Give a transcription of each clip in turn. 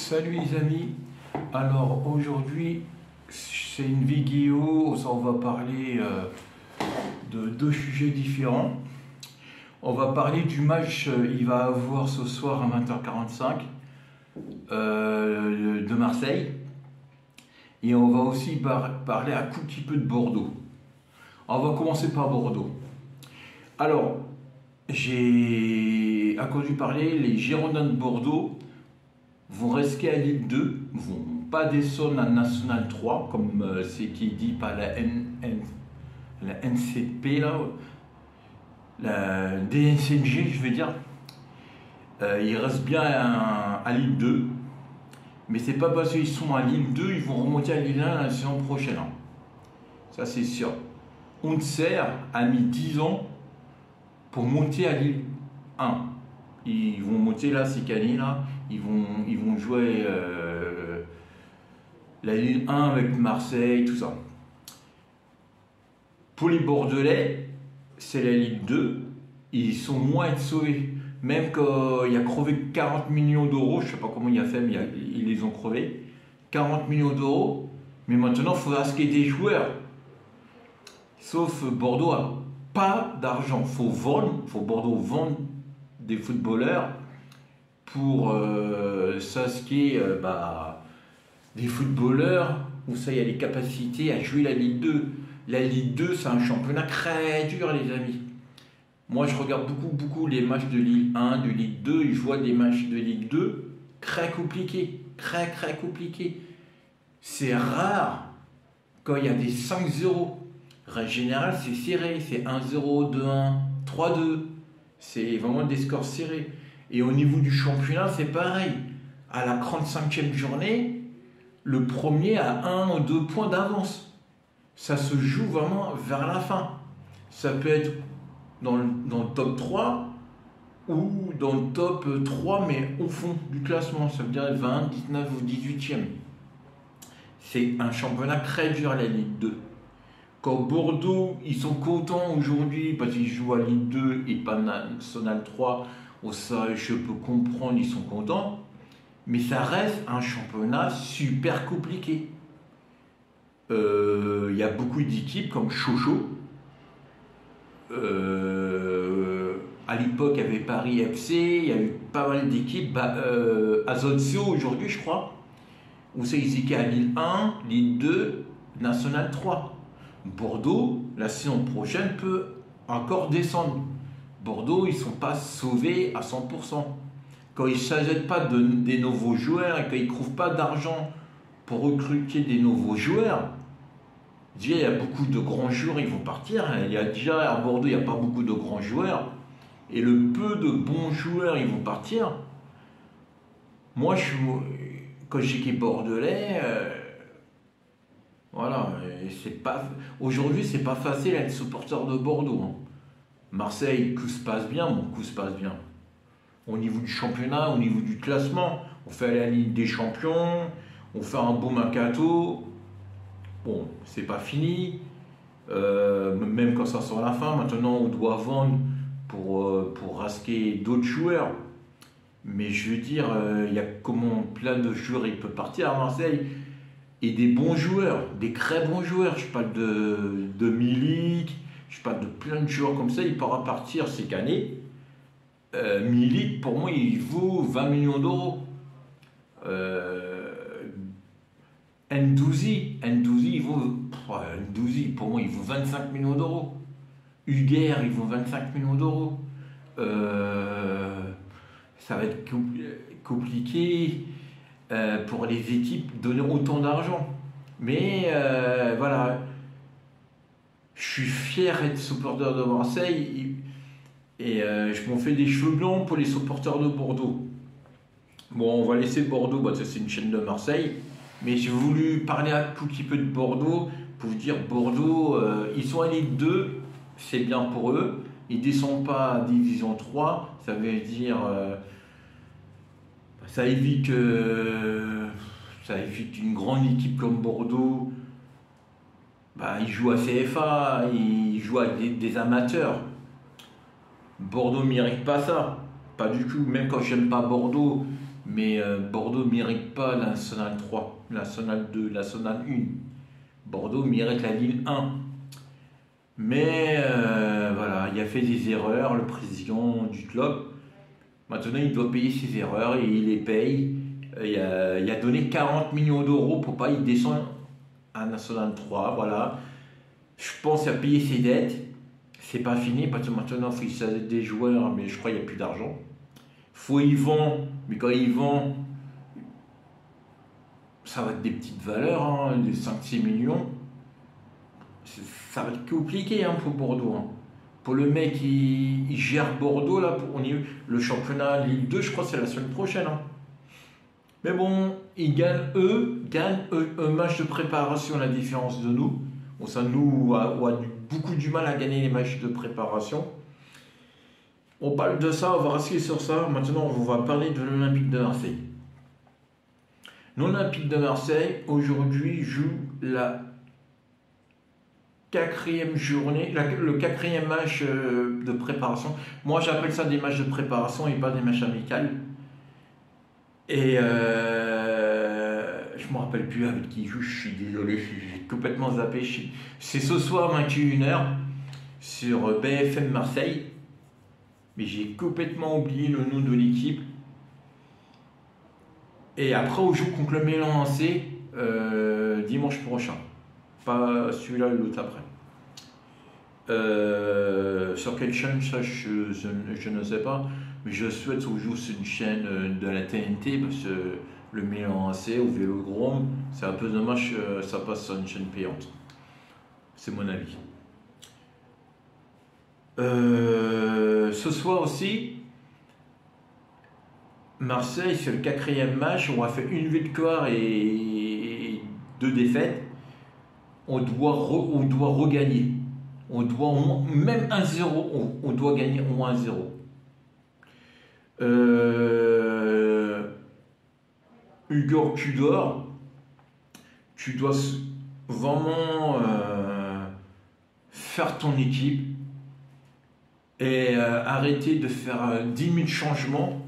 Salut les amis, alors aujourd'hui c'est une vidéo où on va parler de deux sujets différents. On va parler du match, il va avoir ce soir à 20h45 de Marseille. Et on va aussi parler un tout petit peu de Bordeaux. On va commencer par Bordeaux. Alors, j'ai entendu parler, les Girondins de Bordeaux vont rester à Ligue 2, vont pas descendre en National 3, comme c'est qui est dit par la NCP, là, la DNCG, je veux dire. Ils restent bien à Ligue 2, mais c'est pas parce qu'ils sont à Ligue 2, ils vont remonter à Ligue 1 la saison prochaine. Hein. Ça, c'est sûr. Auxerre a mis 10 ans pour monter à Ligue 1. Ils vont monter là, ces canets là, ils vont jouer la Ligue 1 avec Marseille, tout ça. Pour les Bordelais, c'est la Ligue 2, ils sont moins à être sauvés. Même qu'il a crevé 40 millions d'euros, je ne sais pas comment il a fait, mais ils les ont crevés. 40 millions d'euros, mais maintenant il faudra qu'il y ait des joueurs. Sauf Bordeaux n'a pas d'argent. Faut Bordeaux vendre des footballeurs pour s'inscrire des footballeurs où ça y a les capacités à jouer la Ligue 2. La Ligue 2, c'est un championnat très dur, les amis. Moi, je regarde beaucoup les matchs de Ligue 1, de Ligue 2, et je vois des matchs de Ligue 2 très compliqués, très compliqués. C'est rare quand il y a des 5-0. En général, c'est serré, c'est 1-0, 2-1, 3-2. C'est vraiment des scores serrés. Et au niveau du championnat, c'est pareil. À la 35e journée, le premier a 1 ou 2 points d'avance. Ça se joue vraiment vers la fin. Ça peut être dans le top 3 ou dans le top 3, mais au fond du classement. Ça veut dire 20, 19 ou 18e. C'est un championnat très dur, la Ligue 2. Quand Bordeaux, ils sont contents aujourd'hui parce qu'ils jouent à Ligue 2 et pas National 3, ça je peux comprendre, ils sont contents, mais ça reste un championnat super compliqué. Il y a beaucoup d'équipes comme Chocho. À l'époque, il y avait Paris FC, il y a eu pas mal d'équipes. Azotso aujourd'hui, je crois, où c'est ils étaient à Ligue 1, Ligue 2, National 3. Bordeaux, la saison prochaine, peut encore descendre. Bordeaux, ils ne sont pas sauvés à 100%. Quand ils ne s'achètent pas des nouveaux joueurs et quand ils ne trouvent pas d'argent pour recruter des nouveaux joueurs, déjà, il y a beaucoup de grands joueurs, ils vont partir. Il y a déjà à Bordeaux, il n'y a pas beaucoup de grands joueurs. Et le peu de bons joueurs, ils vont partir. Moi, quand j'étais bordelais, voilà, aujourd'hui, c'est pas facile d'être supporter de Bordeaux. Hein. Marseille, tout se passe bien, tout se passe bien. Au niveau du championnat, au niveau du classement, on fait la Ligue des Champions, on fait un beau mercato. Bon, c'est pas fini. Même quand ça sort à la fin, maintenant on doit vendre pour racheter d'autres joueurs. Mais je veux dire, il y a comment plein de joueurs ils peuvent partir à Marseille. Et des bons joueurs, des très bons joueurs. Je parle de Milik, je parle de plein de joueurs comme ça. Il pourra partir cette année. Milik, pour moi, il vaut 20 millions d'euros. Ndouzi, pour moi, il vaut 25 millions d'euros. Huguer, il vaut 25 millions d'euros. Ça va être compliqué. Pour les équipes donner autant d'argent. Mais voilà, je suis fier d'être supporter de Marseille et je m'en fais des cheveux blancs pour les supporters de Bordeaux. Bon, on va laisser Bordeaux, ça c'est une chaîne de Marseille, mais j'ai voulu parler un tout petit peu de Bordeaux pour vous dire Bordeaux, ils sont à Ligue 2, c'est bien pour eux, ils ne descendent pas à Division 3, ça veut dire... Ça évite une grande équipe comme Bordeaux, ils jouent à CFA, ils jouent avec des amateurs. Bordeaux ne mérite pas ça, pas du tout. Même quand j'aime pas Bordeaux, Mais Bordeaux ne mérite pas la nationale 3, la nationale 2, la nationale 1. Bordeaux mérite la Ligue 1. Mais voilà, il a fait des erreurs, le président du club. Maintenant, il doit payer ses erreurs et il les paye. Il a donné 40 millions d'euros pour pas y descendre à National 3. Voilà. Je pense qu'il a payé ses dettes. C'est pas fini parce que maintenant, il faut qu'il des joueurs, mais je crois qu'il n'y a plus d'argent. Faut y vendre, mais quand il vend, ça va être des petites valeurs, hein, des 5-6 millions. Ça va être compliqué hein, pour Bordeaux. Hein. Pour le mec qui gère Bordeaux, là, le championnat Ligue 2, je crois que c'est la semaine prochaine. Hein. Mais bon, ils gagnent un match de préparation à la différence de nous. Bon, ça, nous, on a beaucoup du mal à gagner les matchs de préparation. On parle de ça, on va rester sur ça. Maintenant, on va parler de l'Olympique de Marseille. L'Olympique de Marseille, aujourd'hui, joue la quatrième journée, le quatrième match de préparation. Moi, j'appelle ça des matchs de préparation et pas des matchs amicaux. Et je me rappelle plus avec qui il joue, je suis désolé, j'ai complètement zappé. C'est ce soir 21h sur BFM Marseille, mais j'ai complètement oublié le nom de l'équipe. Et après, on joue contre le Milan AC dimanche prochain. Pas celui-là, l'autre après. Sur quelle chaîne, ça je ne sais pas. Mais je souhaite qu'on joue sur une chaîne de la TNT parce que le Milan AC au Vélodrome, c'est un peu dommage que ça passe sur une chaîne payante. C'est mon avis. Ce soir aussi, Marseille, c'est le quatrième match. On a fait une victoire et 2 défaites. On doit regagner. On doit même 1-0, on doit gagner au moins 1-0. Hugo Tudor, tu dois vraiment faire ton équipe et arrêter de faire 10 000 changements.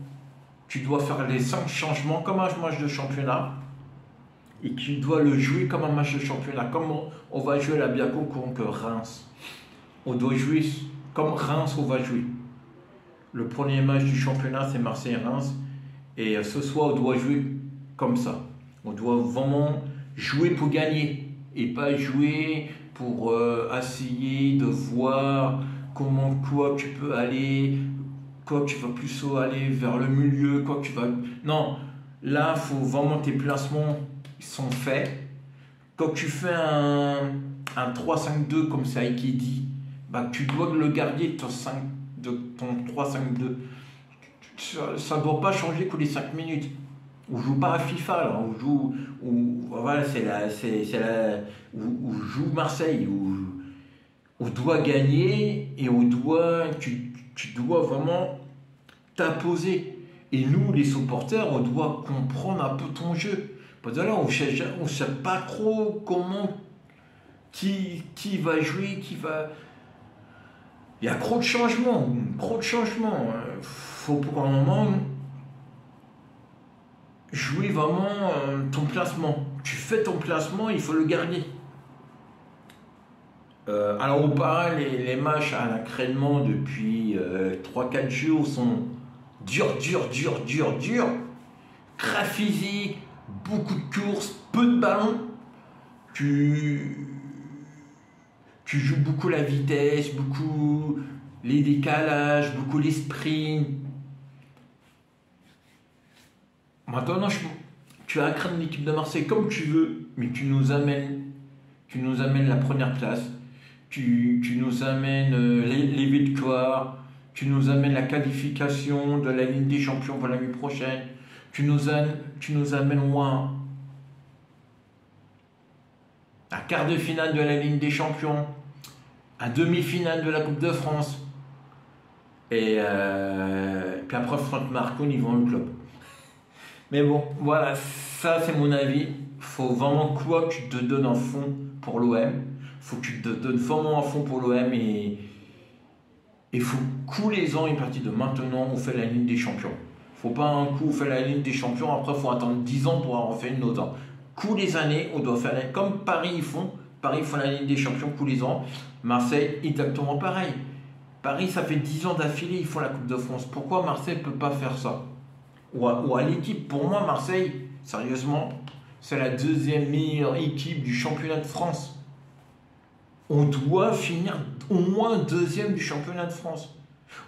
Tu dois faire les 5 changements comme un match de championnat et tu dois le jouer comme un match de championnat. Comme on va jouer la Biaco contre Reims. On doit jouer comme Reims, on va jouer. Le premier match du championnat, c'est Marseille-Reims. Et ce soir, on doit jouer comme ça. On doit vraiment jouer pour gagner. Et pas jouer pour essayer de voir quoi tu peux aller, quoi tu vas plus aller vers le milieu, quoi tu vas... Non, là, faut vraiment tes placements sont faits. Quand tu fais un 3-5-2 comme ça a été dit, bah, tu dois le garder ton 3-5-2. Ça ne doit pas changer que les 5 minutes. On joue pas à FIFA, là. Voilà, on joue Marseille. On doit gagner et tu dois vraiment t'imposer. Et nous, les supporters, on doit comprendre un peu ton jeu. Parce que là, on ne sait pas trop qui va jouer, qui va... Il y a trop de changements. Faut pour un moment jouer vraiment ton placement. Tu fais ton placement, il faut le garder. Alors auparavant, les matchs à l'entraînement depuis 3-4 jours sont durs. Très physique, beaucoup de courses, peu de ballons. Tu joues beaucoup la vitesse, beaucoup les décalages, beaucoup les sprints. Maintenant, tu as craindre l'équipe de Marseille comme tu veux, mais tu nous amènes la première place, tu nous amènes les victoires, tu nous amènes la qualification de la Ligue des Champions pour l'année prochaine, tu nous amènes au moins à quart de finale de la Ligue des Champions, à demi-finale de la Coupe de France. Et puis après, Franck Marcon, ils vont au club. Mais bon, voilà, ça c'est mon avis. Faut vraiment quoi que tu te donnes en fond pour l'OM. Faut que tu te donnes vraiment en fond pour l'OM et il faut que tous les ans, à partir de maintenant, on fait la Ligue des Champions. Faut pas un coup faire la Ligue des Champions, après faut attendre 10 ans pour en faire une autre. Tous les années, on doit faire comme Paris ils font. Paris font la Ligue des Champions tous les ans. Marseille, exactement pareil. Paris, ça fait 10 ans d'affilée, ils font la Coupe de France. Pourquoi Marseille ne peut pas faire ça? Ou à l'équipe, pour moi, Marseille, sérieusement, c'est la deuxième meilleure équipe du championnat de France. On doit finir au moins deuxième du championnat de France.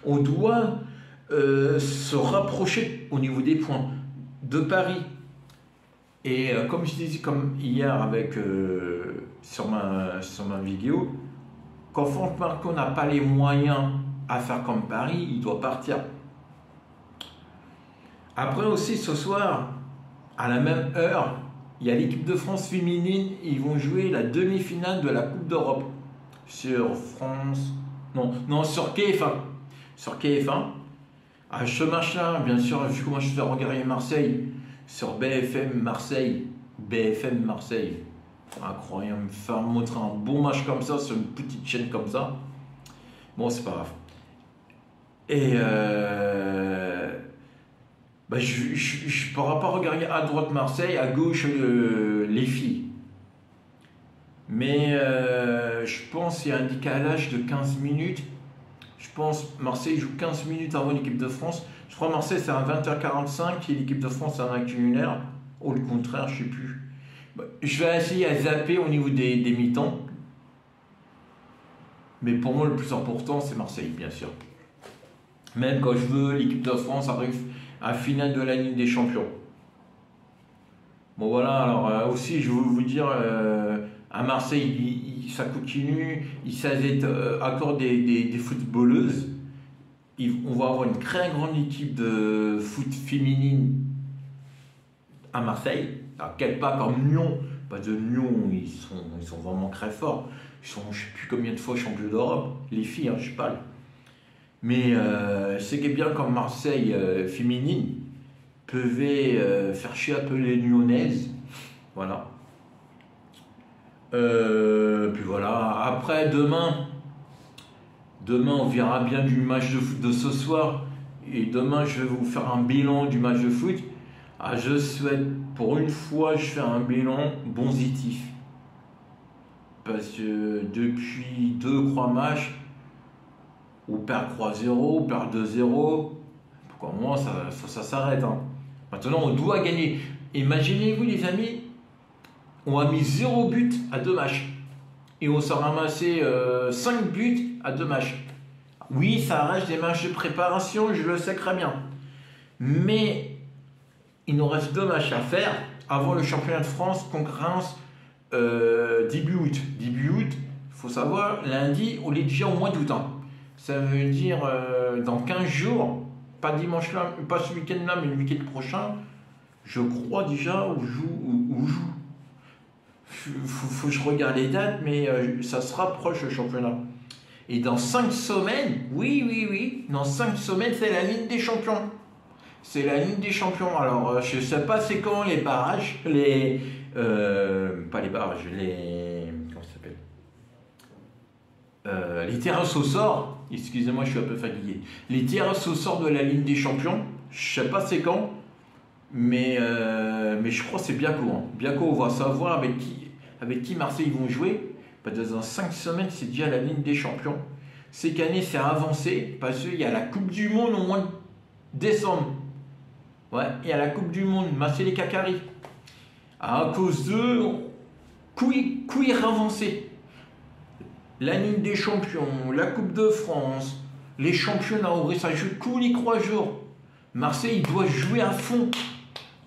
On doit se rapprocher au niveau des points de Paris. Et comme je disais, comme hier avec sur ma vidéo, quand Franck Marco n'a pas les moyens à faire comme Paris, il doit partir. Après aussi ce soir, à la même heure, il y a l'équipe de France féminine, ils vont jouer la demi-finale de la Coupe d'Europe sur France, non sur KF1, sur KF1. À ce match-là, bien sûr, vu comment je fais regarder Marseille sur BFM Marseille, incroyable, me faire montrer un bon match comme ça sur une petite chaîne comme ça. Bon, c'est pas grave. Et je ne pourrais pas regarder à droite Marseille, à gauche les filles. Mais je pense qu'il y a un décalage de 15 minutes. Je pense Marseille joue 15 minutes avant l'équipe de France. Je crois Marseille c'est à 20h45 et l'équipe de France c'est à 21h. Ou le contraire, je ne sais plus. Je vais essayer à zapper au niveau des mi-temps. Mais pour moi le plus important c'est Marseille bien sûr. Même quand je veux l'équipe de France arrive à la finale de la Ligue des Champions. Bon voilà, alors aussi je veux vous dire, à Marseille ça continue, il s'agit encore des footballeuses. On va avoir une très grande équipe de foot féminine à Marseille. Alors quel pas comme Lyon, pas de Lyon, ils sont vraiment très forts. Ils sont je ne sais plus combien de fois champions d'Europe, les filles, hein, je parle. Mais c'est que bien comme Marseille féminine peuvent faire chier un peu les Lyonnaises. Voilà. Puis voilà. Après, demain, on verra bien du match de foot de ce soir. Et demain, je vais vous faire un bilan du match de foot. Ah, je souhaite, pour une fois, je fais un bilan positif. Parce que depuis 2-3 matchs, on perd 3-0, on perd 2-0. Pour moi, ça s'arrête. Hein. Maintenant, on doit gagner. Imaginez-vous, les amis, on a mis 0 but à 2 matchs. Et on s'est ramassé 5 buts à 2 matchs. Oui, ça reste des matchs de préparation, je le sais très bien. Mais il nous reste 2 matchs à faire avant le championnat de France, concurrence début août. Début août, il faut savoir, lundi, on est déjà au mois d'août. Hein. Ça veut dire dans 15 jours, pas dimanche là, pas ce week-end là, mais le week-end prochain, je crois déjà où joue. Faut que je regarde les dates, mais ça se rapproche le championnat. Et dans 5 semaines, oui, dans 5 semaines, c'est la Ligue des Champions. C'est la Ligue des Champions. Alors, je ne sais pas c'est quand les barrages, pas les barrages, comment ça s'appelle, les terrasses au sort. Excusez-moi, je suis un peu fatigué. Les terrasses au sort de la Ligue des Champions, je ne sais pas c'est quand, mais je crois que c'est bientôt. Hein. Bientôt, on va savoir avec qui Marseille vont jouer. Dans 5 semaines, c'est déjà la Ligue des Champions. Cette année, c'est avancé parce qu'il y a la Coupe du Monde au mois de décembre. Ouais, il y a la Coupe du Monde, Marseille Kakari. À cause de couille avancé. La Ligue des Champions, la Coupe de France, les championnats, ça joue tous les 3 jours. Marseille doit jouer à fond.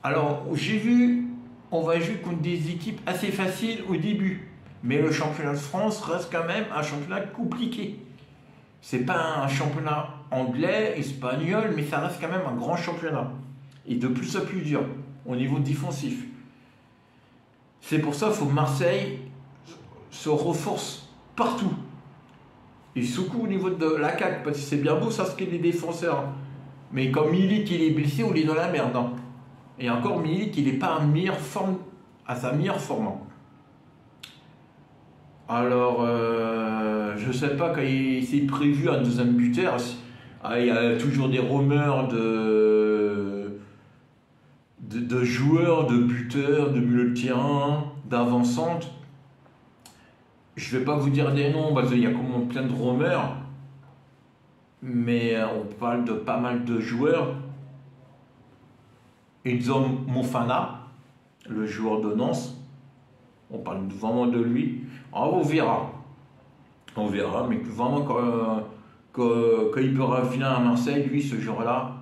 Alors, j'ai vu, on va jouer contre des équipes assez faciles au début. Mais le championnat de France reste quand même un championnat compliqué. C'est pas un championnat anglais, espagnol, mais ça reste quand même un grand championnat. Et de plus en plus dur, au niveau défensif. C'est pour ça qu'il faut que Marseille se renforce partout. Et surtout au niveau de la CAC, parce que c'est bien beau ça ce qu'est les défenseurs. Mais quand Milik il est blessé, on est dans la merde. Hein. Et encore Milik, il n'est pas à sa meilleure forme. Alors, je ne sais pas quand c'est prévu un deuxième buteur. Il y a toujours des rumeurs de de joueurs, de buteurs, de milieu de terrain, d'avancantes. Je ne vais pas vous dire des noms parce qu'il y a comme plein de rumeurs, mais on parle de pas mal de joueurs. Edson Mofana, le joueur de Nantes, on parle vraiment de lui. Alors, on verra, mais vraiment quand il peut revenir à Marseille, lui, ce joueur-là,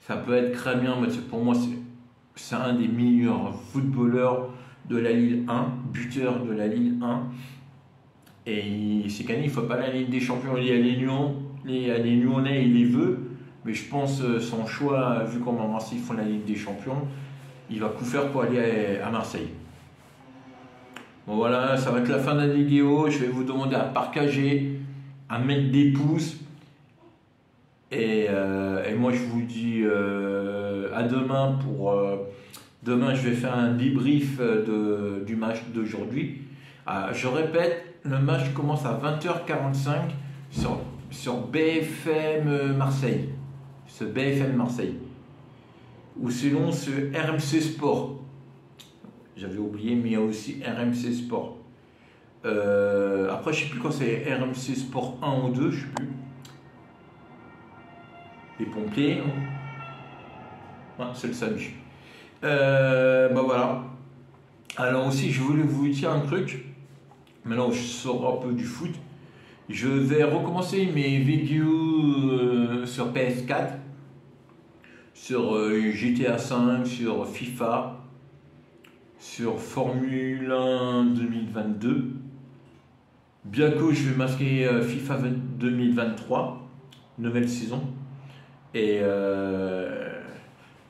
ça peut être très bien, mais pour moi, c'est un des meilleurs footballeurs de la Ligue 1, buteur de la Ligue 1. Et c'est qu'année, il ne faut pas la Ligue des Champions. Il y a les Lyonnais, il les veut. Mais je pense son choix, vu comment Marseille font la Ligue des Champions, il va tout faire pour aller à Marseille. Bon voilà, ça va être la fin de la vidéo. Je vais vous demander à partager, à mettre des pouces. Et moi je vous dis à demain pour... demain je vais faire un débrief du match d'aujourd'hui. Je répète, le match commence à 20h45 sur BFM Marseille. Ce BFM Marseille. Ou sinon ce RMC Sport. J'avais oublié, mais il y a aussi RMC Sport. Après, je ne sais plus quand c'est RMC Sport 1 ou 2, je ne sais plus. Les pompiers. Ah, c'est le samedi. Bah voilà. Alors aussi, je voulais vous dire un truc. Maintenant, je sors un peu du foot. Je vais recommencer mes vidéos sur PS4, sur GTA 5, sur FIFA, sur Formule 1 2022. Bientôt, je vais masquer FIFA 2023, nouvelle saison. Et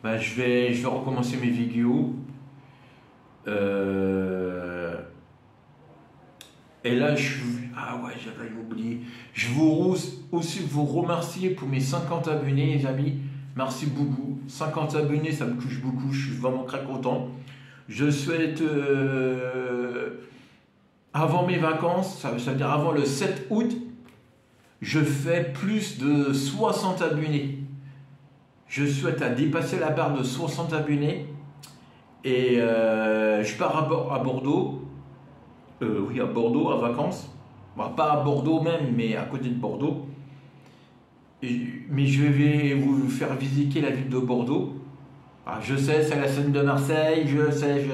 je vais recommencer mes vidéos. Et là, ah ouais, j'avais oublié. Je vous aussi vous remercier pour mes 50 abonnés, les amis. Merci beaucoup. 50 abonnés, ça me touche beaucoup. Je suis vraiment très content. Je souhaite, avant mes vacances, ça veut dire avant le 7 août, je fais plus de 60 abonnés. Je souhaite à dépasser la barre de 60 abonnés. Et je pars à Bordeaux. Oui, à Bordeaux, à vacances. Bon, pas à Bordeaux même, mais à côté de Bordeaux. Mais je vais vous faire visiter la ville de Bordeaux. Ah, je sais, c'est la scène de Marseille, je sais.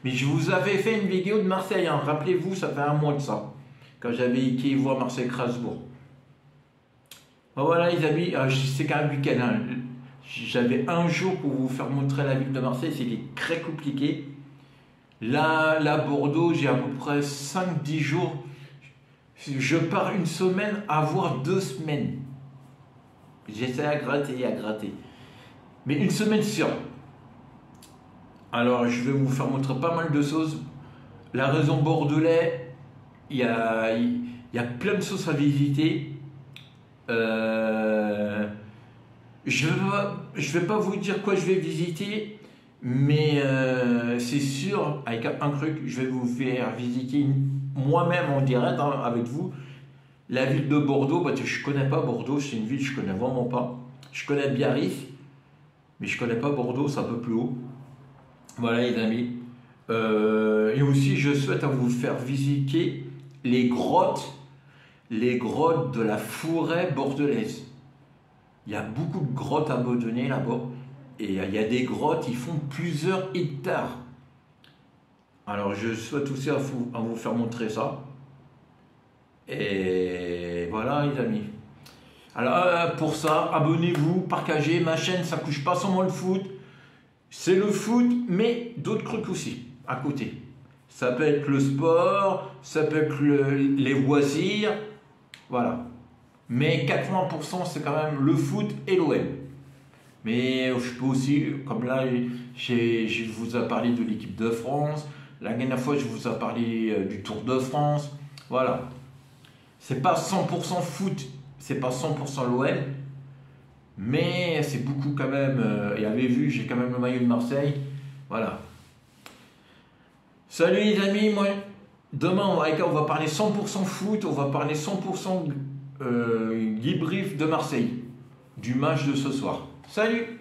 Mais je vous avais fait une vidéo de Marseille, hein. Rappelez-vous, ça fait un mois de ça. Quand j'avais été voir Marseille-Crasbourg. Bon, voilà les amis, c'est qu'un week-end. Hein. J'avais un jour pour vous faire montrer la ville de Marseille, c'était très compliqué. Là, Bordeaux, j'ai à peu près 5-10 jours. Je pars une semaine, voire 2 semaines. J'essaie à gratter. Mais une semaine sûre. Alors, je vais vous faire montrer pas mal de choses. La région bordelais, il y a plein de choses à visiter. Je vais pas vous dire quoi je vais visiter. Mais c'est sûr, avec un truc, je vais vous faire visiter moi-même en direct avec vous la ville de Bordeaux. Parce que je ne connais pas Bordeaux, c'est une ville que je ne connais vraiment pas. Je connais Biarritz, mais je ne connais pas Bordeaux, c'est un peu plus haut. Voilà les amis. Et aussi, je souhaite vous faire visiter les grottes de la forêt bordelaise. Il y a beaucoup de grottes abandonnées là-bas. Et il y a des grottes, ils font plusieurs hectares. Alors je souhaite aussi à vous faire montrer ça. Et voilà les amis. Alors pour ça, abonnez-vous, partagez ma chaîne, ça couche pas seulement le foot. C'est le foot, mais d'autres trucs aussi, à côté. Ça peut être le sport, ça peut être les loisirs. Voilà. Mais 80% c'est quand même le foot et l'OM. Mais je peux aussi, comme là, je vous ai parlé de l'équipe de France. La dernière fois, je vous ai parlé du Tour de France. Voilà. C'est pas 100% foot, c'est pas 100% l'OM. Mais c'est beaucoup quand même. Et avez vu, j'ai quand même le maillot de Marseille. Voilà. Salut les amis, moi, demain, on va parler 100% foot, on va parler 100% débrief de Marseille, du match de ce soir. Salut!